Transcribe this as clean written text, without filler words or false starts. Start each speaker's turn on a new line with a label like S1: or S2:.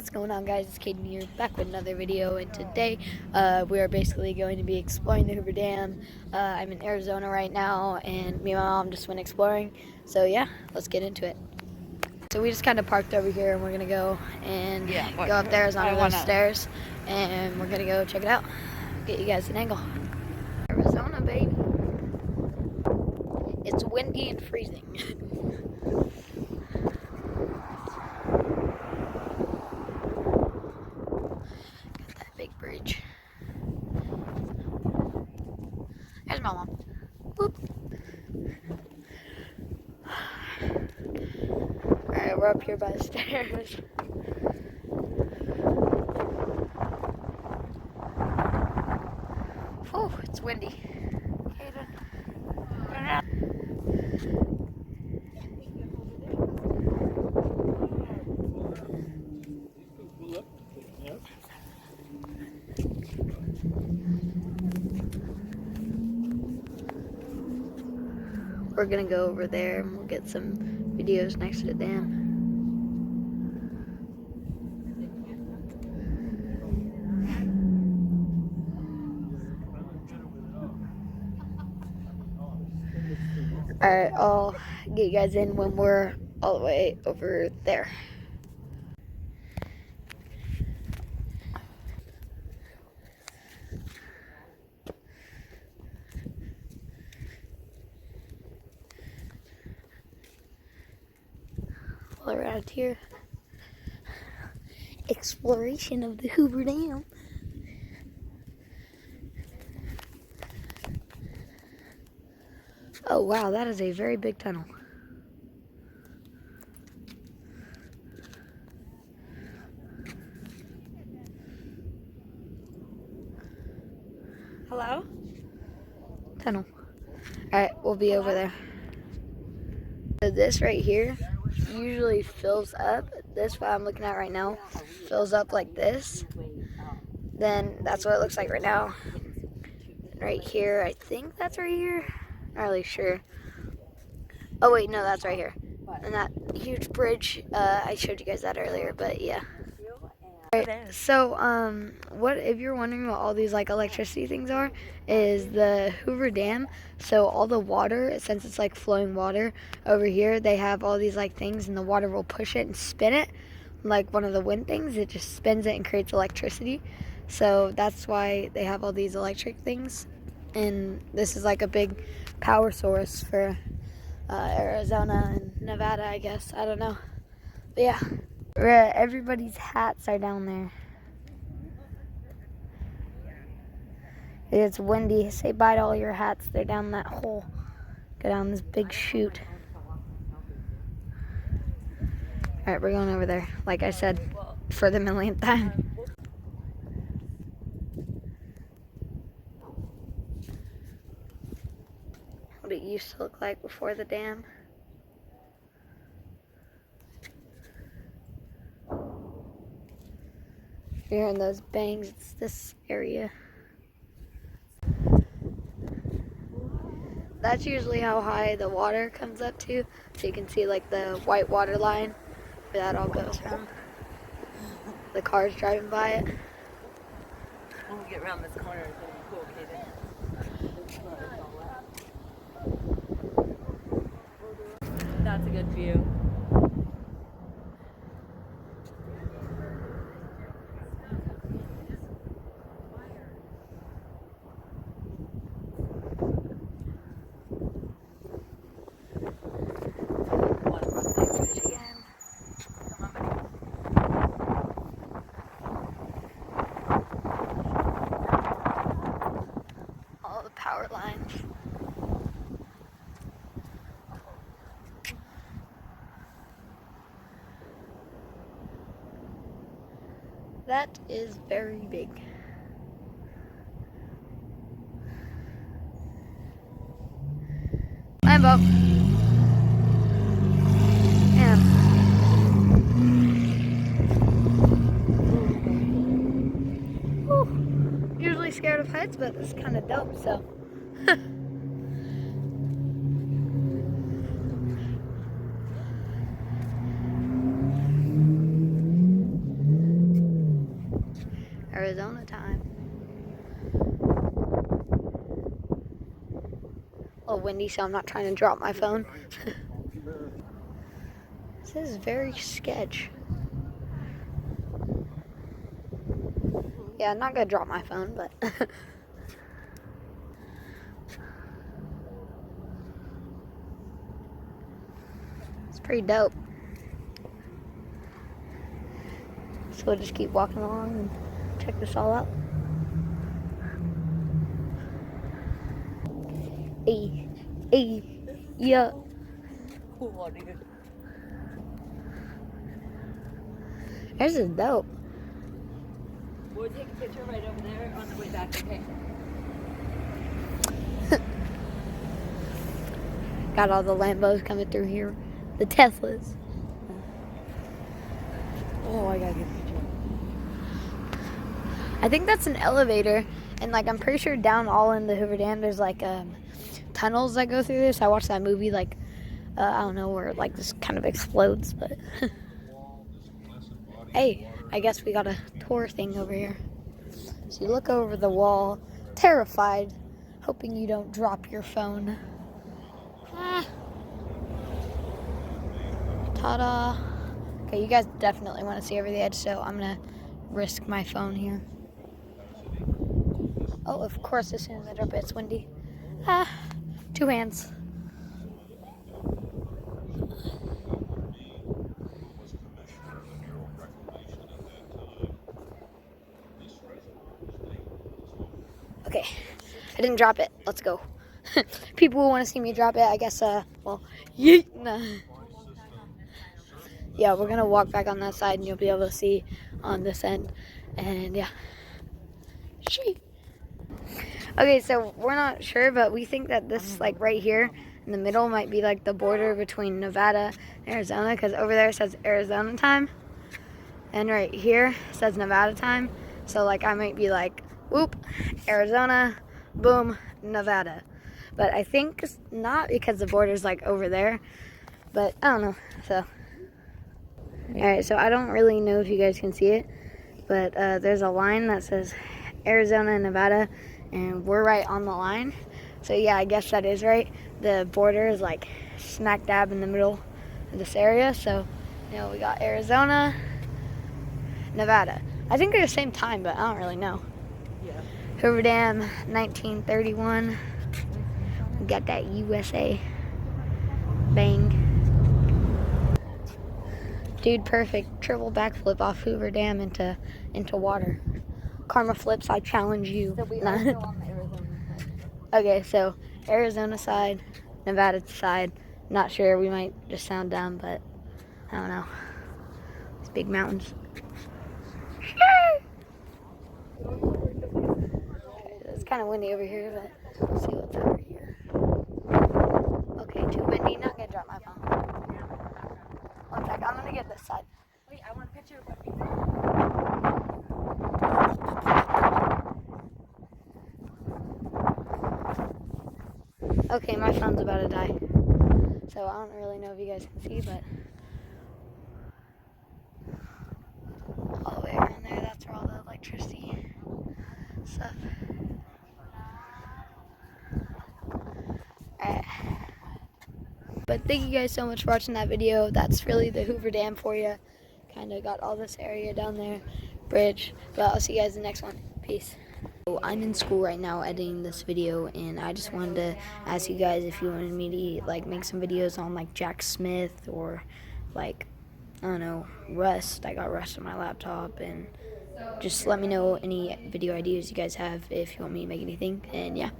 S1: What's going on, guys? It's Kaden here, back with another video, and today we are basically going to be exploring the Hoover Dam. I'm in Arizona right now, and me and my mom just went exploring, so yeah, let's get into it. So we just kind of parked over here, and we're going to go and go up there on those stairs, and we're going to go check it out, get you guys an angle. Arizona, baby. It's windy and freezing. Big bridge. There's my mom. Whoop. Alright, we're up here by the stairs. Oh, it's windy. We're gonna go over there and we'll get some videos next to the dam. Alright, I'll get you guys in when we're all the way over there. All around here, exploration of the Hoover Dam. Oh wow, that is a very big tunnel.
S2: Hello?
S1: Tunnel. Alright, we'll be over there. So this right here usually fills up. This what I'm looking at right now fills up like this. Then that's what it looks like right now. Right here, I think that's right here. Not really sure. Oh wait, no, that's right here. And that huge bridge, I showed you guys that earlier, but yeah. Right, so what if you're wondering what all these like electricity things are, is the Hoover Dam. So all the water, since it's like flowing water over here, they have all these like things, and the water will push it and spin it like one of the wind things. It just spins it and creates electricity. So that's why they have all these electric things, and this is like a big power source for Arizona and Nevada, I guess. I don't know, but yeah. Everybody's hats are down there. It's windy. Say bye to all your hats. They're down that hole. Go down this big chute. Alright, we're going over there. Like I said, for the millionth time. What it used to look like before the dam. You're hearing those bangs, it's this area. That's usually how high the water comes up to. So you can see like the white water line where that all goes from. The cars driving by it.
S2: When we get around this corner, it's going to be cool, Kaden. That's a good view.
S1: Power lines. That is very big. I'm up. Yeah. Whew. Usually scared of heights, but this is kind of dope, so. Arizona time. A little windy, so I'm not trying to drop my phone. This is very sketch. Yeah, I'm not gonna drop my phone, but it's pretty dope. So we'll just keep walking along and check this all out. Hey, yeah.
S2: Cool, dude.
S1: This is dope.
S2: We'll take a picture right over there on the way back, okay?
S1: Got all the Lambos coming through here. The Teslas.
S2: Oh, I gotta get a picture.
S1: I think that's an elevator. And like I'm pretty sure down all in the Hoover Dam there's like tunnels that go through this. I watched that movie like I don't know where like this kind of explodes, but hey, I guess we got a tour thing over here. So you look over the wall, terrified, hoping you don't drop your phone. Ah. Ta-da. Okay, you guys definitely want to see over the edge, so I'm gonna risk my phone here. Oh, of course, as soon as I drop it, it's windy. Ah, 2 hands. Okay, I didn't drop it. Let's go. People will want to see me drop it. I guess, well, yeet. Nah. Yeah, we're gonna walk back on that side and you'll be able to see on this end. And yeah. Sheet. Okay, so we're not sure, but we think that this, like right here in the middle, might be like the border between Nevada and Arizona, because over there it says Arizona time, and right here it says Nevada time. So like I might be like, whoop, Arizona, boom, Nevada. But I think it's not, because the border's like over there. But I don't know. So, all right. So I don't really know if you guys can see it, but there's a line that says Arizona and Nevada, and we're right on the line. So yeah, I guess that is right. The border is like smack dab in the middle of this area. So, you know, we got Arizona, Nevada. I think they're the same time, but I don't really know.
S2: Yeah.
S1: Hoover Dam, 1931. We got that USA. Bang. Dude, perfect. Triple backflip off Hoover Dam into water. Karma flips, I challenge you.
S2: So we are still on the Arizona side.
S1: Okay, so Arizona side, Nevada side. Not sure, we might just sound dumb, but I don't know. These big mountains. It's kind of windy over here, but let's see what's over here. Okay, too windy. Not gonna drop my phone. One sec, I'm gonna get this side.
S2: Wait, I want a picture.
S1: Okay, my phone's about to die. So I don't really know if you guys can see, but all the way around there, that's where all the electricity stuff. Alright. But thank you guys so much for watching that video. That's really the Hoover Dam for you. Kind of got all this area down there, bridge. But I'll see you guys in the next one. Peace. So I'm in school right now editing this video, and I just wanted to ask you guys if you wanted me to like make some videos on like Jack Smith or like, I don't know, Rust. I got Rust on my laptop, and just let me know any video ideas you guys have if you want me to make anything. And yeah.